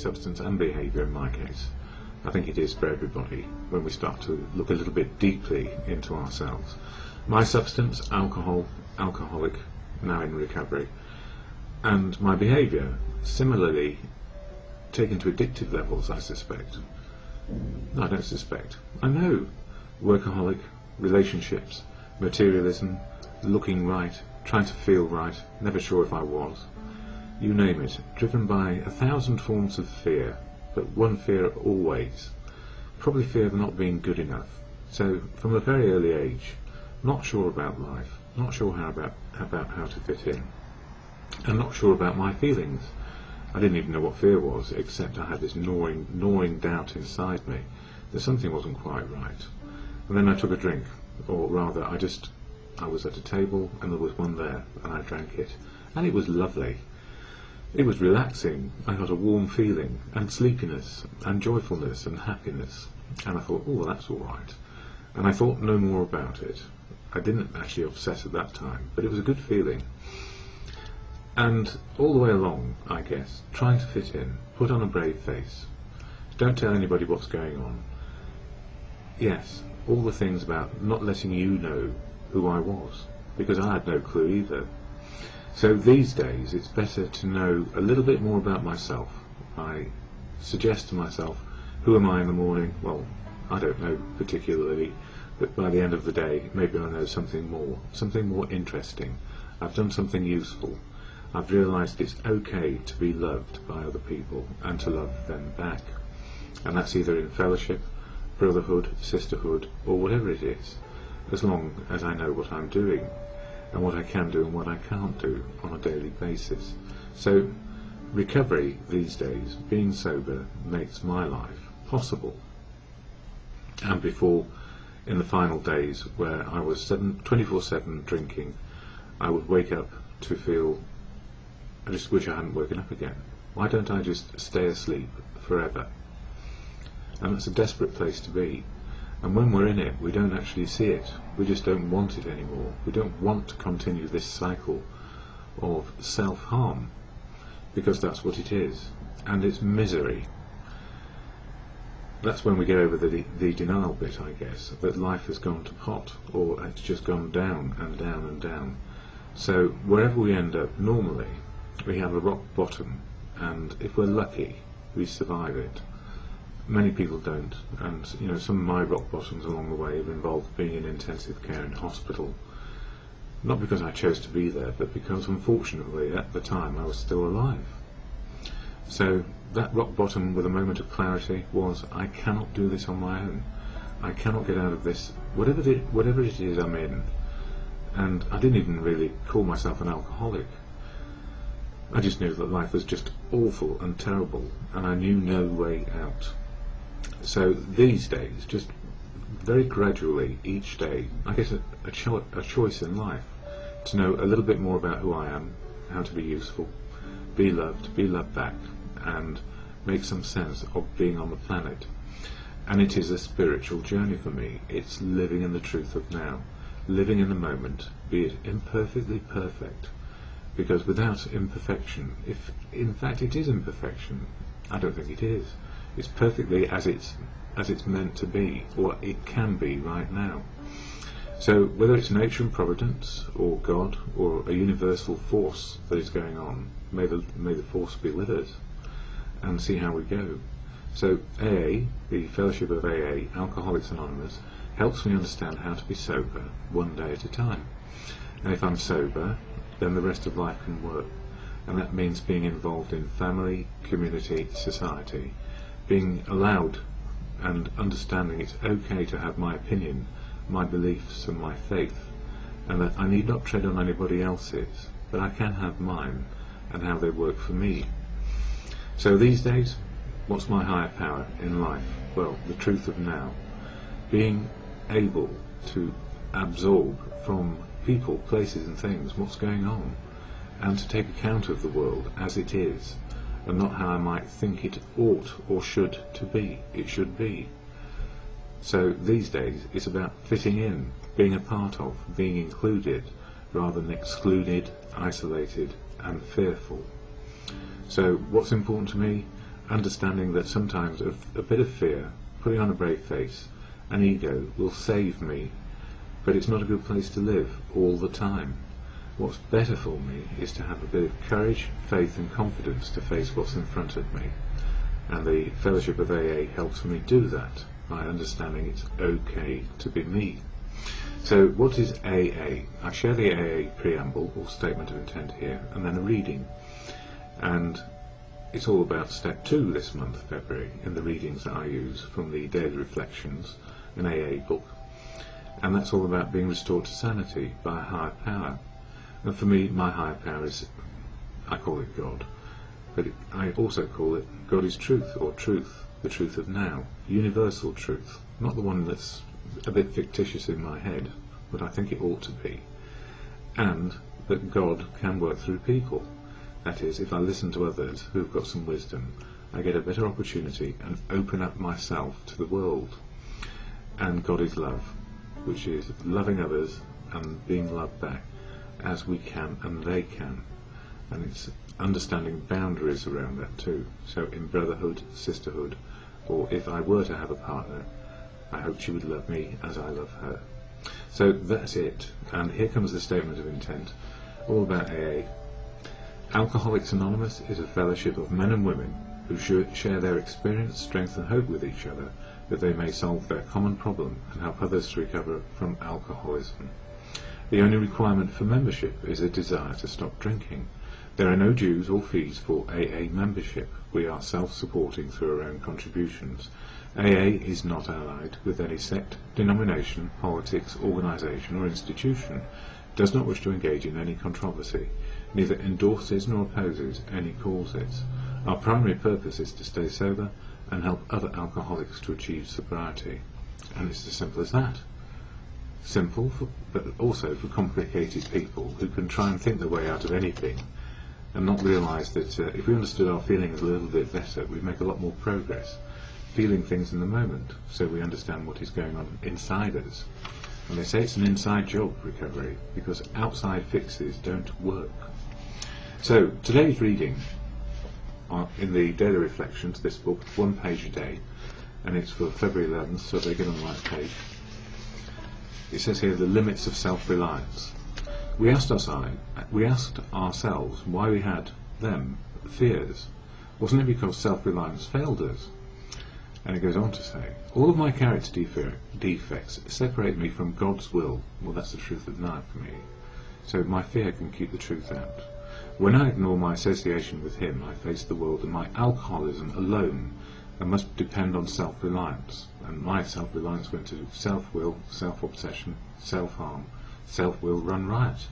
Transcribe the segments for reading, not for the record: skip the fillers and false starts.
substance and behaviour in my case. I think it is for everybody when we start to look a little bit deeply into ourselves. My substance, alcohol, alcoholic, now in recovery, and my behaviour, similarly taken to addictive levels, I suspect. No, I don't suspect. I know. Workaholic, relationships, materialism, looking right, trying to feel right, never sure if I was. You name it, driven by 1,000 forms of fear, but one fear always. Probably fear of not being good enough. So, from a very early age, not sure about life, not sure about how to fit in, and not sure about my feelings. I didn't even know what fear was, except I had this gnawing doubt inside me that something wasn't quite right. And then I took a drink, or rather I was at a table and there was one there, and I drank it, and it was lovely. It was relaxing. I got a warm feeling, and sleepiness, and joyfulness, and happiness, and I thought, oh, that's all right. And I thought no more about it. I didn't actually obsess at that time, but it was a good feeling. And all the way along, I guess, trying to fit in, put on a brave face, don't tell anybody what's going on. Yes, all the things about not letting you know who I was, because I had no clue either. So these days it's better to know a little bit more about myself. I suggest to myself, who am I in the morning? Well, I don't know particularly, but by the end of the day maybe I know something more interesting. I've done something useful. I've realised it's okay to be loved by other people and to love them back. And that's either in fellowship, brotherhood, sisterhood, or whatever it is, as long as I know what I'm doing and what I can do and what I can't do on a daily basis. So recovery these days, being sober, makes my life possible. And before, in the final days where I was 24/7 drinking, I would wake up to feel, I just wish I hadn't woken up again. Why don't I just stay asleep forever? And it's a desperate place to be. And when we're in it, we don't actually see it. We just don't want it anymore. We don't want to continue this cycle of self-harm, because that's what it is. And it's misery. That's when we get over the denial bit, I guess, that life has gone to pot, or it's just gone down and down and down. So wherever we end up, normally, we have a rock bottom, and if we're lucky, we survive it. Many people don't, and some of my rock bottoms along the way have involved being in intensive care in hospital, not because I chose to be there, but because unfortunately at the time I was still alive. So that rock bottom with a moment of clarity was, I cannot do this on my own. I cannot get out of this, whatever it is I'm in. And I didn't even really call myself an alcoholic. I just knew that life was just awful and terrible, and I knew no way out. So these days, just very gradually, each day, I get a choice in life to know a little bit more about who I am, how to be useful, be loved back, and make some sense of being on the planet. And it is a spiritual journey for me. It's living in the truth of now, living in the moment, be it imperfectly perfect, because without imperfection, if in fact it is imperfection, I don't think it is. It's perfectly as it's meant to be, or it can be right now. So whether it's nature and providence, or God, or a universal force that is going on, may the force be with us, and see how we go. So AA, the Fellowship of AA, Alcoholics Anonymous, helps me understand how to be sober one day at a time. And if I'm sober, then the rest of life can work. And that means being involved in family, community, society, being allowed and understanding it's okay to have my opinion, my beliefs and my faith, and that I need not tread on anybody else's, but I can have mine and how they work for me. So these days, what's my higher power in life? Well, the truth of now. Being able to absorb from people, places and things what's going on, and to take account of the world as it is, and not how I might think it ought or should to be. It should be. So these days it's about fitting in, being a part of, being included, rather than excluded, isolated and fearful. So what's important to me? understanding that sometimes a bit of fear, putting on a brave face, an ego will save me, but it's not a good place to live all the time. What's better for me is to have a bit of courage, faith and confidence to face what's in front of me, and the fellowship of AA helps me do that by understanding it's okay to be me. So what is AA? I share the AA preamble or statement of intent here, and then a reading, and it's all about step 2 this month, February, in the readings that I use from the Daily Reflections, an AA book, and that's all about being restored to sanity by a higher power. And for me, my higher power is, I call it God, but I also call it God is truth, or truth, the truth of now, universal truth, not the one that's a bit fictitious in my head, but I think it ought to be, and that God can work through people. That is, if I listen to others who've got some wisdom, I get a better opportunity and open up myself to the world. And God is love, which is loving others and being loved back as we can and they can, and it's understanding boundaries around that too. So in brotherhood, sisterhood, or if I were to have a partner, I hope she would love me as I love her. So that's it, and here comes the statement of intent, all about AA. Alcoholics Anonymous is a fellowship of men and women who share their experience, strength and hope with each other, that they may solve their common problem and help others to recover from alcoholism. The only requirement for membership is a desire to stop drinking. There are no dues or fees for AA membership. We are self-supporting through our own contributions. AA is not allied with any sect, denomination, politics, organisation or institution, does not wish to engage in any controversy, neither endorses nor opposes any causes. Our primary purpose is to stay sober and help other alcoholics to achieve sobriety. And it's as simple as that. Simple, but also for complicated people who can try and think their way out of anything and not realise that if we understood our feelings a little bit better, we'd make a lot more progress feeling things in the moment, so we understand what is going on inside us. And they say it's an inside job, recovery, because outside fixes don't work. So today's reading in the Daily Reflections, this book, 1 page a day, and it's for February 11th, so they get on the right page. It says here, the limits of self-reliance. We asked ourselves why we had them fears. Wasn't it because self-reliance failed us? And it goes on to say, all of my character defects separate me from God's will. Well, that's the truth of now for me. So my fear can keep the truth out. When I ignore my association with Him, I face the world and my alcoholism alone, and must depend on self-reliance. And my self-reliance went to self-will, self-obsession, self-harm, self-will run riot.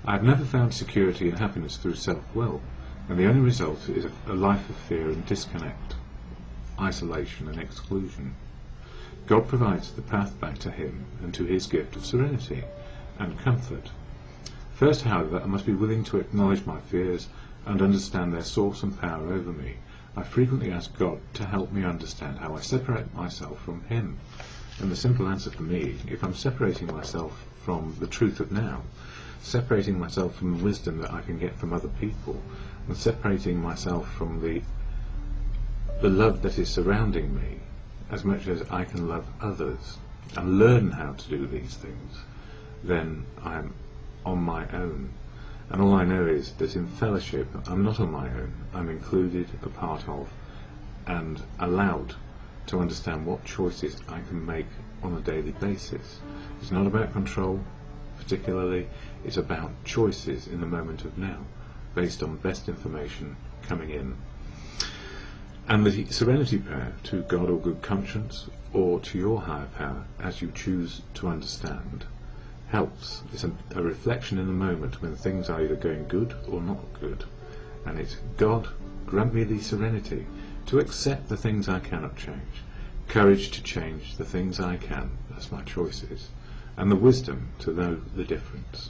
I have never found security and happiness through self-will, and the only result is a life of fear and disconnect, isolation and exclusion. God provides the path back to Him and to His gift of serenity and comfort. First, however, I must be willing to acknowledge my fears and understand their source and power over me. I frequently ask God to help me understand how I separate myself from Him. And the simple answer for me, if I'm separating myself from the truth of now, separating myself from the wisdom that I can get from other people, and separating myself from the love that is surrounding me, as much as I can love others, and learn how to do these things, then I'm on my own. And all I know is that in fellowship I'm not on my own. I'm included, a part of, and allowed to understand what choices I can make on a daily basis. It's not about control particularly, it's about choices in the moment of now, based on best information coming in. And the serenity prayer to God or good conscience, or to your higher power, as you choose to understand, helps. It's a reflection in the moment when things are either going good or not good. And it's, God, grant me the serenity to accept the things I cannot change, courage to change the things I can, that's my choices, and the wisdom to know the difference,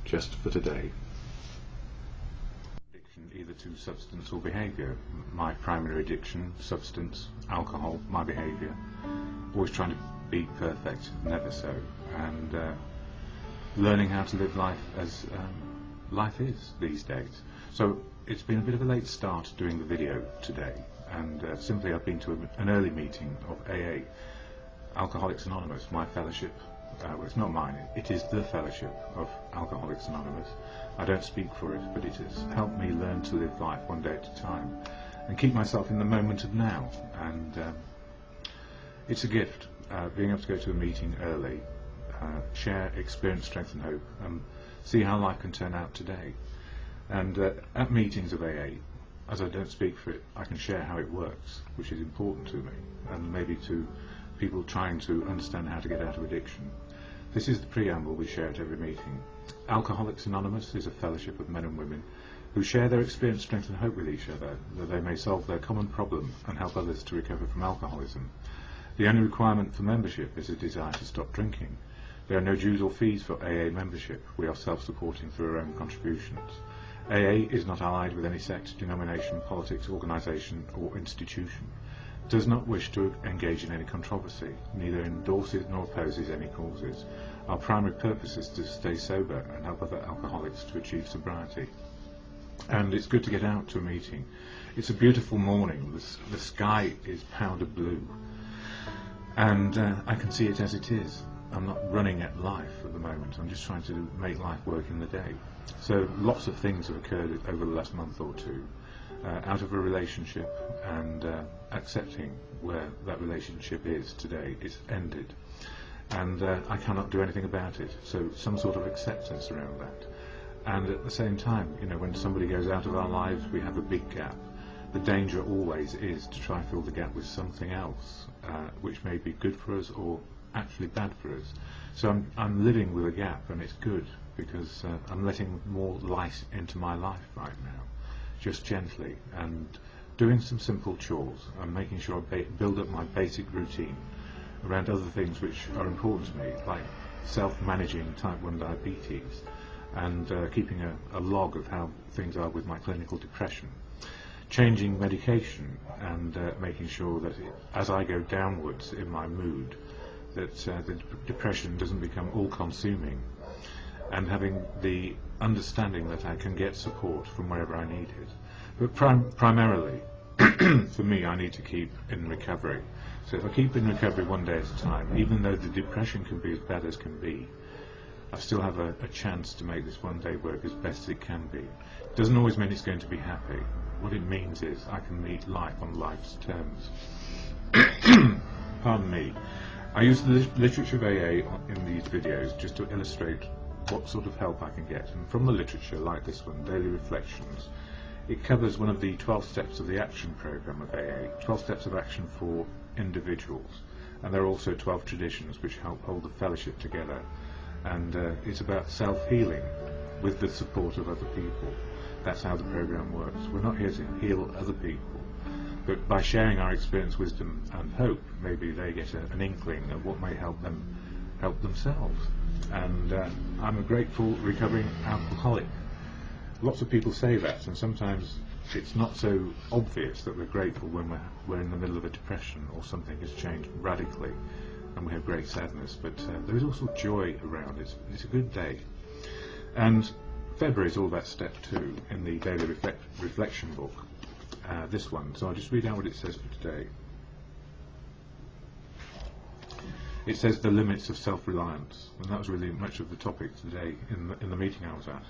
just for today. Addiction either to substance or behaviour. My primary addiction, substance, alcohol, my behaviour. Always trying to be perfect, never so. And learning how to live life as life is these days. So it's been a bit of a late start doing the video today, and simply I've been to an early meeting of AA, Alcoholics Anonymous, my fellowship. Well, it's not mine, it is the fellowship of Alcoholics Anonymous. I don't speak for it, but it has helped me learn to live life one day at a time and keep myself in the moment of now. And it's a gift, being able to go to a meeting early, share experience, strength and hope, and see how life can turn out today. And at meetings of AA, as I don't speak for it, I can share how it works, which is important to me, and maybe to people trying to understand how to get out of addiction. This is the preamble we share at every meeting. Alcoholics Anonymous is a fellowship of men and women who share their experience, strength and hope with each other, that they may solve their common problem and help others to recover from alcoholism. The only requirement for membership is a desire to stop drinking. There are no dues or fees for AA membership. We are self-supporting through our own contributions. AA is not allied with any sect, denomination, politics, organisation or institution. Does not wish to engage in any controversy, neither endorses nor opposes any causes. Our primary purpose is to stay sober and help other alcoholics to achieve sobriety. And it's good to get out to a meeting. It's a beautiful morning, the sky is powder blue, and I can see it as it is. I'm not running at life at the moment, I'm just trying to make life work in the day. So lots of things have occurred over the last month or two. Out of a relationship and accepting where that relationship is today. It's ended, and I cannot do anything about it, so some sort of acceptance around that. And at the same time, you know, when somebody goes out of our lives, we have a big gap. The danger always is to try and fill the gap with something else, which may be good for us or actually bad for us. So I'm living with a gap, and it's good, because I'm letting more light into my life right now, just gently, and doing some simple chores and making sure I build up my basic routine around other things which are important to me, like self-managing type 1 diabetes and keeping a log of how things are with my clinical depression, changing medication and making sure that as I go downwards in my mood, that the depression doesn't become all-consuming, and having the understanding that I can get support from wherever I need it. But primarily, for me, I need to keep in recovery. So if I keep in recovery one day at a time, even though the depression can be as bad as can be, I still have a chance to make this one day work as best as it can be. It doesn't always mean it's going to be happy. What it means is I can meet life on life's terms. Pardon me. I use the literature of AA in these videos just to illustrate what sort of help I can get, and from the literature like this one, Daily Reflections, it covers one of the 12 steps of the action program of AA, 12 steps of action for individuals, and there are also 12 traditions which help hold the fellowship together, and it's about self-healing with the support of other people. That's how the program works. We're not here to heal other people, but by sharing our experience, wisdom and hope, maybe they get an inkling of what may help them help themselves. And I'm a grateful recovering alcoholic. Lots of people say that, and sometimes it's not so obvious that we're grateful when we're in the middle of a depression or something has changed radically and we have great sadness, but there is also joy around it. It's a good day. And February is all about step 2 in the Daily Reflection book, this one, so I'll just read out what it says for today. It says the limits of self-reliance, and that was really much of the topic today in the meeting I was at.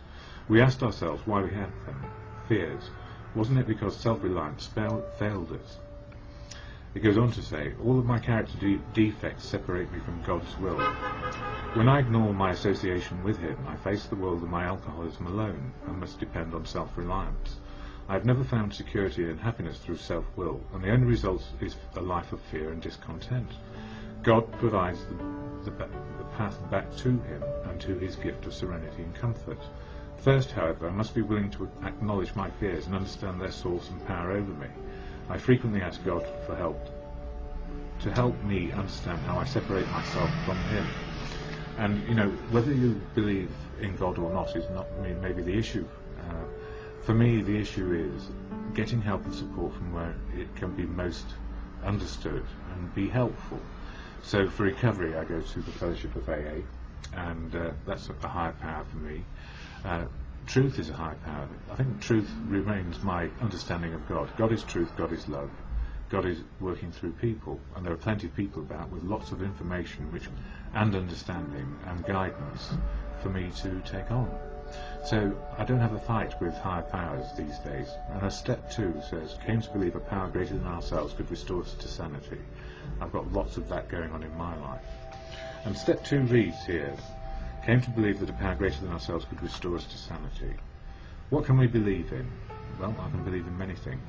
We asked ourselves why we had them, fears. Wasn't it because self-reliance failed us? It goes on to say, all of my character defects separate me from God's will. When I ignore my association with Him, I face the world and my alcoholism alone, and must depend on self-reliance. I have never found security and happiness through self-will, and the only result is a life of fear and discontent. God provides the path back to Him and to His gift of serenity and comfort. First, however, I must be willing to acknowledge my fears and understand their source and power over me. I frequently ask God for help, to help me understand how I separate myself from Him. And, you know, whether you believe in God or not is not maybe the issue. For me, the issue is getting help and support from where it can be most understood and be helpful. So for recovery, I go to the Fellowship of AA, and that's a higher power for me. truth is a high power. I think truth remains my understanding of God. God is truth, God is love. God is working through people, and there are plenty of people about with lots of information and understanding and guidance for me to take on. So I don't have a fight with higher powers these days. And as step 2 says, came to believe a power greater than ourselves could restore us to sanity. I've got lots of that going on in my life. And step 2 reads here, came to believe that a power greater than ourselves could restore us to sanity. What can we believe in? Well, I can believe in many things.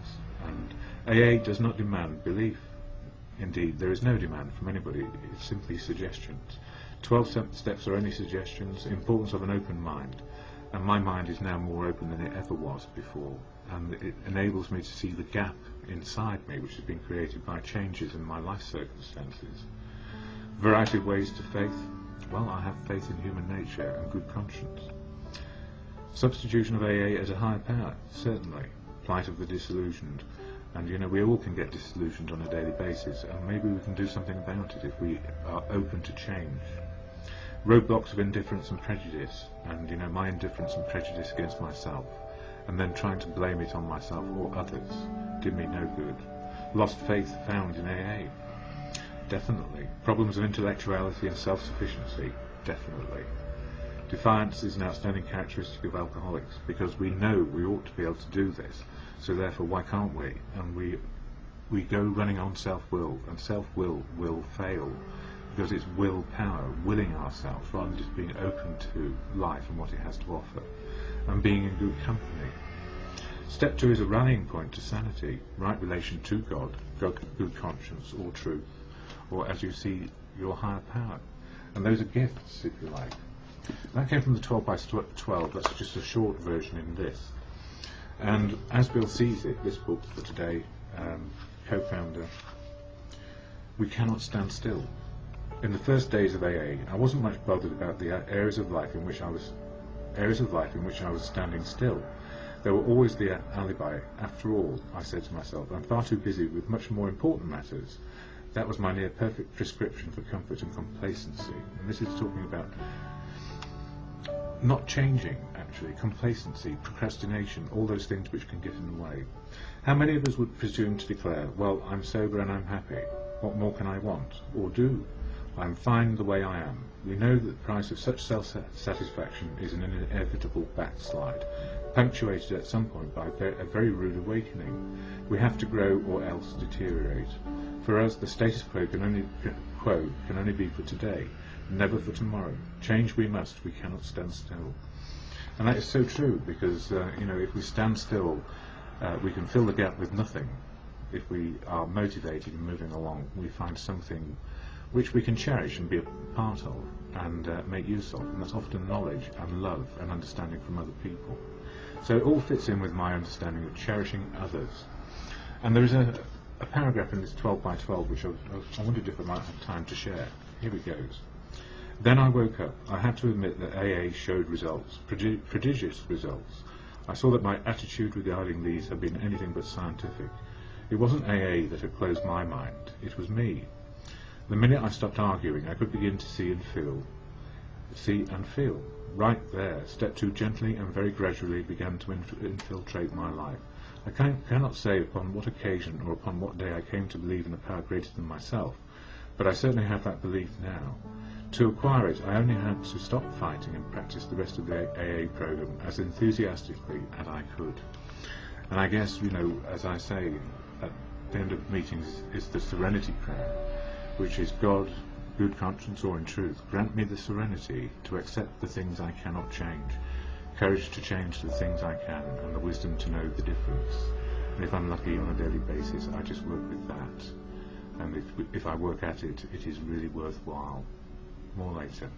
And AA does not demand belief. Indeed, there is no demand from anybody. It's simply suggestions. 12 steps are only suggestions, importance of an open mind. And my mind is now more open than it ever was before. And it enables me to see the gap inside me, which has been created by changes in my life circumstances. Variety of ways to faith. Well, I have faith in human nature and good conscience. Substitution of AA as a higher power, certainly. Plight of the disillusioned. And you know, we all can get disillusioned on a daily basis, and maybe we can do something about it if we are open to change. Roadblocks of indifference and prejudice, and you know, my indifference and prejudice against myself, and then trying to blame it on myself or others, did me no good. Lost faith found in AA. Definitely. Problems of intellectuality and self-sufficiency. Definitely. Defiance is an outstanding characteristic of alcoholics, because we know we ought to be able to do this, so therefore why can't we? And we go running on self-will, and self-will will fail, because it's willpower, willing ourselves, rather than just being open to life and what it has to offer, and being in good company. Step 2 is a rallying point to sanity, right relation to God, good conscience, or truth, or as you see, your higher power. And those are gifts, if you like. That came from the 12 by 12, that's just a short version in this. And as Bill sees it, this book for today, co-founder, we cannot stand still. In the first days of AA, I wasn't much bothered about the areas of life in which I was standing still. There were always the alibi. After all, I said to myself, I'm far too busy with much more important matters. That was my near-perfect prescription for comfort and complacency. And this is talking about not changing, actually, complacency, procrastination, all those things which can get in the way. How many of us would presume to declare, well, I'm sober and I'm happy. What more can I want? Or do? I'm fine the way I am. We know that the price of such self-satisfaction is an inevitable backslide, punctuated at some point by a very rude awakening. We have to grow or else deteriorate. For us, the status quo can only be for today, never for tomorrow. Change we must, we cannot stand still. And that is so true, because you know, if we stand still, we can fill the gap with nothing. If we are motivated and moving along, we find something which we can cherish and be a part of and make use of, and that's often knowledge and love and understanding from other people. So it all fits in with my understanding of cherishing others. And there is a paragraph in this 12 by 12 which I wondered if I might have time to share. Here it goes. Then I woke up. I had to admit that AA showed results, prodigious results. I saw that my attitude regarding these had been anything but scientific. It wasn't AA that had closed my mind, it was me. The minute I stopped arguing, I could begin to see and feel. Right there, step 2 gently and very gradually began to infiltrate my life. I cannot say upon what occasion or upon what day I came to believe in a power greater than myself, but I certainly have that belief now. To acquire it, I only had to stop fighting and practice the rest of the AA program as enthusiastically as I could. And I guess, you know, as I say at the end of meetings, is the serenity prayer, which is God, good conscience, or in truth, grant me the serenity to accept the things I cannot change, courage to change the things I can, and the wisdom to know the difference. And if I'm lucky on a daily basis, I just work with that. And if I work at it, it is really worthwhile. More later.